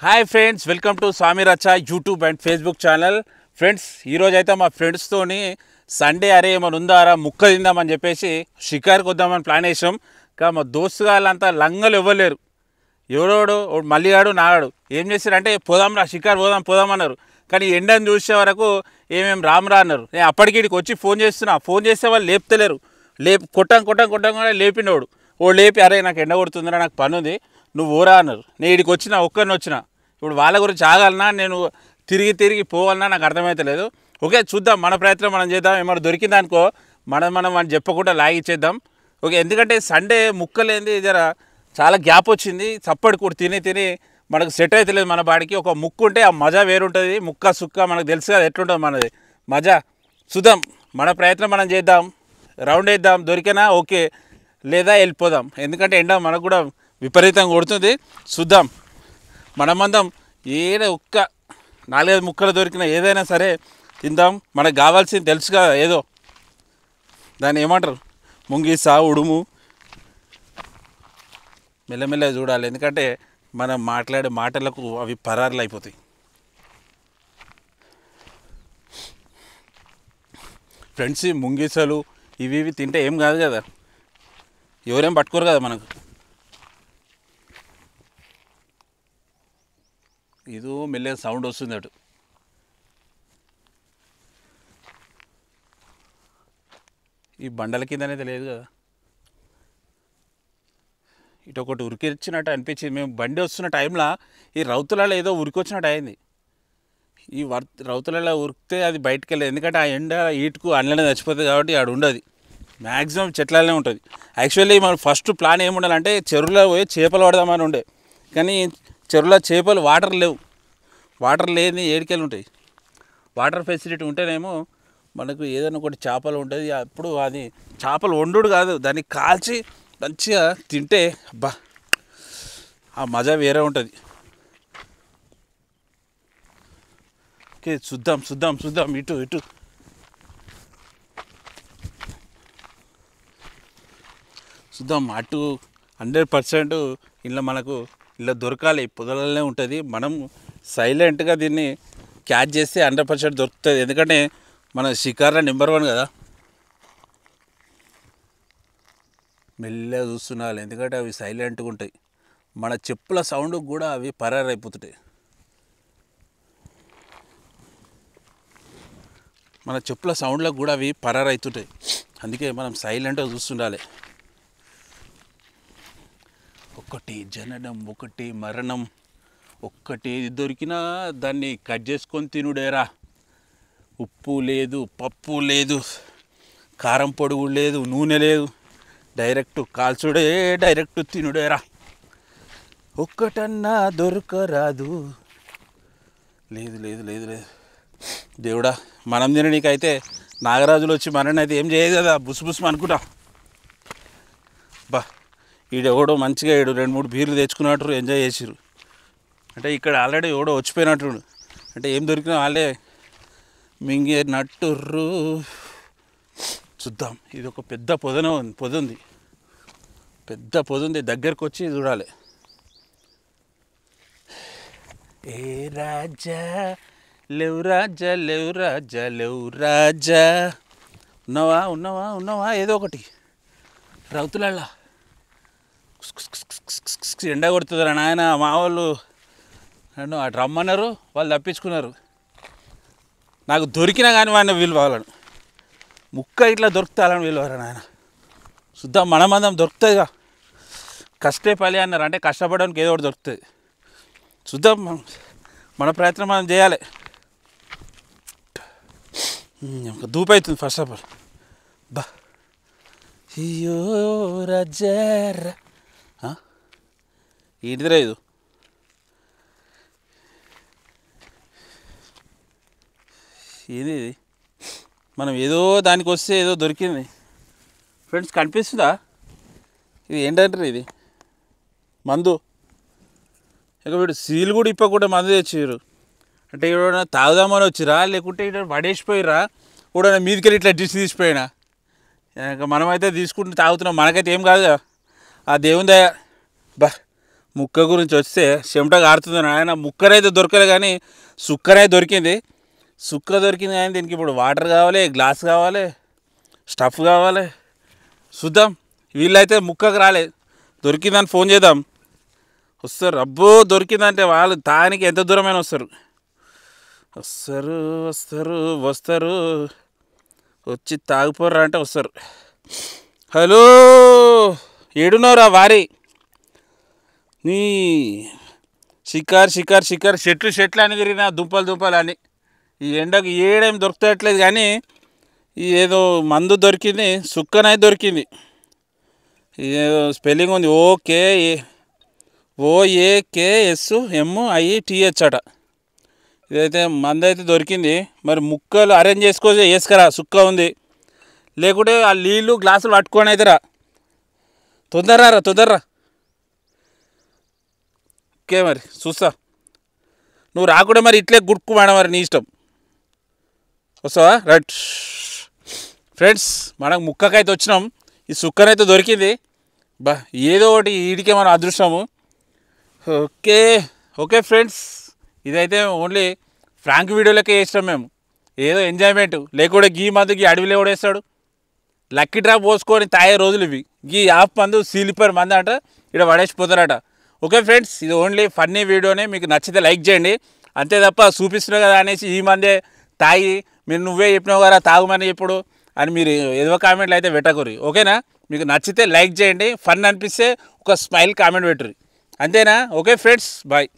Hi friends, welcome to స్వామి రచ్చ YouTube and Facebook channel. Friends, ఈరోజు అయితే మా ఫ్రెండ్స్తోని సండే అరే ఏమైనా ఉందారా ముక్క తిందామని చెప్పేసి షికార్కి వద్దామని ప్లాన్ వేసాం. కానీ మా దోస్తు వాళ్ళంతా లంగలు ఇవ్వలేరు. ఎవడోడు మల్లిగాడు నాగాడు ఏం చేశారంటే పోదాంరా షికార్ పోదామన్నారు. కానీ ఎండని చూసే వరకు ఏమేమి రామరా అన్నారు. నేను అప్పటికి ఇక్కడికి వచ్చి ఫోన్ చేస్తే వాళ్ళు లేపుతలేరు. కొట్టం కూడా లేపినోడు లేపి అరే నాకు ఎండ కొడుతుందిరా, నాకు పని ఉంది, నువ్వు ఊరా అన్నారు. నేను ఇక్కడికి ఒక్కరిని వచ్చిన. ఇప్పుడు వాళ్ళ గురించి ఆగాలన్నా, నేను తిరిగి పోవాలన్నా నాకు అర్థమవుతలేదు. ఓకే, చూద్దాం, మన ప్రయత్నం మనం చేద్దాం. ఏమైనా దొరికిందనుకో మనం అని చెప్పకుండా లాగిచ్చేద్దాం. ఓకే, ఎందుకంటే సండే ముక్కలేంది జర చాలా గ్యాప్ వచ్చింది. చప్పటి కూడా తిని మనకు సెట్ అవుతలేదు మన బాడీకి. ఒక ముక్కు ఉంటే ఆ మజా వేరుంటుంది. ముక్క సుక్క మనకు తెలుసు కదా ఎట్లుంటుంది మనది మజా. చూద్దాం, మన ప్రయత్నం మనం చేద్దాం. రౌండ్ వేద్దాం, దొరికినా ఓకే, లేదా వెళ్ళిపోదాం. ఎందుకంటే ఎండ మనకు కూడా విపరీతంగా కొడుతుంది. చూద్దాం, మనమందం ఒక్క 4-5 ముక్కలు దొరికినా ఏదైనా సరే తిందాం. మనకు కావాల్సింది తెలుసు కదా, ఏదో దాన్ని ఏమంటారు, ముంగిసా ఉడుము. మెల్లమెల్ల చూడాలి, ఎందుకంటే మనం మాట్లాడే మాటలకు అవి పరారులు అయిపోతాయి. ఫ్రెండ్స్, ముంగిసలు ఇవి తింటే ఏం కాదు కదా, ఎవరేం పట్టుకోరు కదా మనకు. ఇదో మెల్లగా సౌండ్ వస్తుంది అటు. ఈ బండల కింద అనేది లేదు కదా. ఇటు ఒకటి ఉరికొచ్చినట్టు అనిపించింది. మేము బండి వస్తున్న టైంలో ఈ రౌతులలో ఏదో ఉరికొచ్చినట్టు అయింది. ఈ రౌతులలో ఉరికితే అది బయటకు వెళ్ళేది. ఎందుకంటే ఆ ఎండ ఈటుకు అన్ననే చచ్చిపోతుంది కాబట్టి ఆడు ఉండదు. మ్యాక్సిమం చెట్లనే ఉంటుంది. యాక్చువల్లీ మనం ఫస్ట్ ప్లాన్ ఏముండాలంటే చెరువులో పోయి చేపలు పడదామని ఉండే. కానీ చెరువులో చేపలు వాటర్ లేవు. వాటర్ లేని ఏడికెళ్ళి ఉంటాయి. వాటర్ ఫెసిలిటీ ఉంటేనేమో మనకు ఏదైనా ఒకటి చేపలు ఉంటుంది. అప్పుడు అది చేపలు వండుడు కాదు, దాన్ని కాల్చి మంచిగా తింటే అబ్బా ఆ మజా వేరే ఉంటుంది. ఓకే, చూద్దాం ఇటు 100% ఇలా దొరకాలి. పొదలనే ఉంటుంది. మనం సైలెంట్గా దీన్ని క్యాచ్ చేస్తే 100% దొరుకుతుంది. ఎందుకంటే మన షికార్లో నెంబర్ 1 కదా. మెల్లగా చూస్తున్నారు, ఎందుకంటే అవి సైలెంట్గా ఉంటాయి. మన చెప్పుల సౌండ్కి కూడా అవి పరారైపోతుంటాయి. మన చెప్పుల సౌండ్లకు కూడా అవి పరారైతుంటాయి. అందుకే మనం సైలెంట్గా చూస్తుండాలి. ఒకటి జననం, ఒకటి మరణం, ఒక్కటి దొరికినా దాన్ని కట్ చేసుకొని తినుడేరా. ఉప్పు లేదు, పప్పు లేదు, కారం పొడుగు లేదు, నూనె లేదు, డైరెక్ట్ కాల్చుడే, డైరెక్ట్ తినుడేరా. ఒక్కటన్నా దొరకరాదు. లేదు దేవుడా, మనం తిననీకైతే నాగరాజులు వచ్చి మనని అయితే ఏం చేయదు కదా, బుసుబుసు అనుకుంటా. బా, ఈడెవడో మంచిగా 2-3 బీర్లు తెచ్చుకున్నట్టు ఎంజాయ్ చేసిరు. అంటే ఇక్కడ ఆల్రెడీ ఎవడో వచ్చిపోయినట్టు. అంటే ఏం దొరికినా వాళ్ళే మింగేనట్టుర్రు. చూద్దాం, ఇది ఒక పెద్ద పొదుంది. పెద్ద పొదుంది, దగ్గరకు వచ్చి చూడాలి. ఏ రాజా లేవు రాజా, ఉన్నావా ఏదో ఒకటి. రౌతులల్లా ఎండ కొడుతుందిరా నాయన. మా వాళ్ళు నన్ను అటు రమ్మన్నారు, వాళ్ళు తప్పించుకున్నారు. నాకు దొరికినా కానీ వాడిని వీలువాలను ముక్క ఇట్లా దొరుకుతాలని వీలువారా నాయన. చూద్దాం, మనమందం దొరుకుతుందిగా. కష్టే పని అన్నారు, అంటే కష్టపడడానికి ఏదో ఒకటి దొరుకుతుంది. చూద్దాం, మన ప్రయత్నం మనం చేయాలి. దూపు అవుతుంది ఫస్ట్ ఆఫ్ ఆల్. బా అయ్యో రాజారా, ఏంటిదిరా ఇది? ఏది ఇది? మనం ఏదో దానికి వస్తే ఏదో దొరికింది. ఫ్రెండ్స్, కనిపిస్తుందా? ఇది ఏంటంటారు, ఇది మందు. ఇక వీడు సీలు కూడా ఇప్పకుండా మందు తెచ్చిర్రు. అంటే ఎవడన్నా తాగుదామని వచ్చిరా, లేకుంటే ఇక్కడ పడేసిపోయిరా, కూడా మీదికి వెళ్ళి ఇట్లా తీసిపోయినా. ఇక మనమైతే తీసుకుంటూ తాగుతున్నాం, మనకైతే ఏం కాదు కదా. ఆ దేవుని దయ. బా ముక్క గురించి వస్తే చెమట కారుతుంది ఆయన. ముక్కనైతే దొరకలే కానీ సుక్కనైతే దొరికింది. సుక్క దొరికింది కానీ దీనికి ఇప్పుడు వాటర్ కావాలి, గ్లాస్ కావాలి, స్టఫ్ కావాలి. చూద్దాం. వీళ్ళైతే ముక్కకు రాలేదు, దొరికిందని ఫోన్ చేద్దాం. వస్తారు. అబ్బో దొరికిందంటే వాళ్ళు తానికి ఎంత దూరమైన వస్తారు. వస్తారు వస్తారు వస్తారు వచ్చి తాగిపోర్రా అంటే వస్తారు. హలో, ఏడున్నావురా వారి? నీ షికార్ షికార్ షికార్ చెట్లు అని తిరిగిన దుంపలు అని. ఈ ఎండకు ఏడేం దొరుకుతట్లేదు కానీ ఏదో మందు దొరికింది, సుక్కనైతే దొరికింది. ఏదో స్పెల్లింగ్ ఉంది, OAKSMITH అట. ఇదైతే మందు అయితే దొరికింది. మరి ముక్కలు అరేంజ్ చేసుకోవచ్చు, వేసుకురా. సుక్క ఉంది, లేకుంటే ఆ నీళ్ళు గ్లాసులు పట్టుకొని అయితే రా. తొందరరా. ఓకే మరి చూస్తా. నువ్వు రాకుండా మరి ఇట్లే గుడ్కు మేడం, మరి నీ ఇష్టం. వస్తావా? రైట్ ఫ్రెండ్స్, మనకు ముక్కకైతే వచ్చినాం. ఈ సుక్కనైతే దొరికింది. బా ఏదో ఒకటి వీడికే మనం అదృష్టము. ఓకే ఫ్రెండ్స్, ఇదైతే ఓన్లీ ఫ్రాంక్ వీడియోలకే వేస్తాం మేము. ఏదో ఎంజాయ్మెంట్. లేకుంటే గీ మందుకి అడవిలో కూడా వేస్తాడు. లక్కీ డ్రాప్ పోసుకొని తాగే రోజులు ఇవి. గీ యాప్ మందు సీలిపర్ మందు అంట ఇక్కడ పడేసిపోతారట. ఓకే ఫ్రెండ్స్, ఇది ఓన్లీ ఫన్నీ వీడియోనే. మీకు నచ్చితే లైక్ చేయండి అంతే తప్ప చూపిస్తున్నావు కదా అనేసి ఈ మందే తాగి మీరు నువ్వే చెప్పినావు కదా తాగుమని ఎప్పుడు అని మీరు ఏదో కామెంట్లు అయితే పెట్టకూరి. ఓకేనా? మీకు నచ్చితే లైక్ చేయండి, ఫన్ అనిపిస్తే ఒక స్మైల్ కామెంట్ పెట్టుర్రి. అంతేనా? Okay friends, bye.